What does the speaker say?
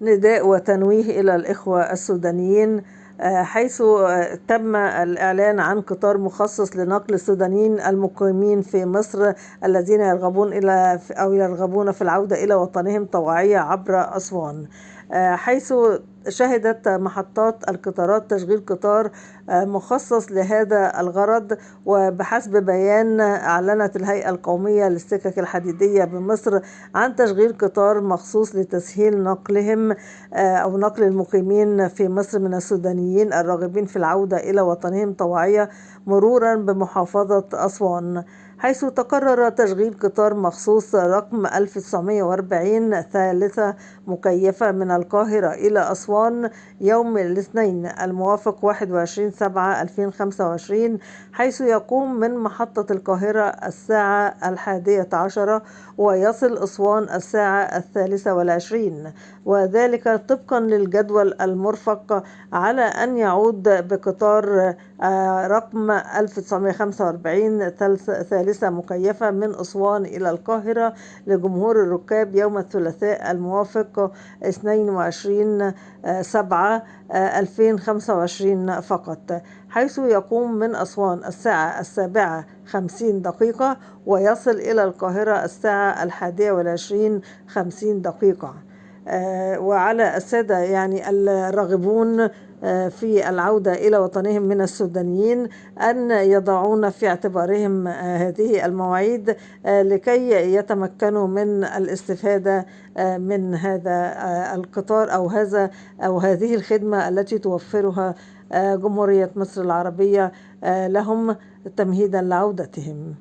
نداء وتنويه إلى الإخوة السودانيين، حيث تم الإعلان عن قطار مخصص لنقل السودانيين المقيمين في مصر الذين يرغبون في العودة إلى وطنهم طوعية عبر أسوان، حيث شهدت محطات القطارات تشغيل قطار مخصص لهذا الغرض. وبحسب بيان، أعلنت الهيئة القومية للسكك الحديدية بمصر عن تشغيل قطار مخصوص لتسهيل نقلهم أو نقل المقيمين في مصر من السودانيين الراغبين في العودة إلى وطنهم طوعية مرورا بمحافظة أسوان، حيث تقرر تشغيل قطار مخصوص رقم 1940 ثالثة مكيفة من القاهرة إلى أسوان يوم الاثنين الموافق 21/7/2025، حيث يقوم من محطة القاهرة الساعة 11 ويصل أسوان الساعة 23، وذلك طبقا للجدول المرفق على أن يعود بقطار رقم 1945 ثالثة مكيفة من أسوان إلى القاهرة لجمهور الركاب يوم الثلاثاء الموافق 22/7/2025 فقط، حيث يقوم من أسوان الساعة 7:50 ويصل إلى القاهرة الساعة 21:50. وعلى السادة يعني الراغبون في العودة إلى وطنهم من السودانيين أن يضعون في اعتبارهم هذه المواعيد لكي يتمكنوا من الاستفادة من هذا القطار أو هذه الخدمة التي توفرها جمهورية مصر العربية لهم تمهيدا لعودتهم.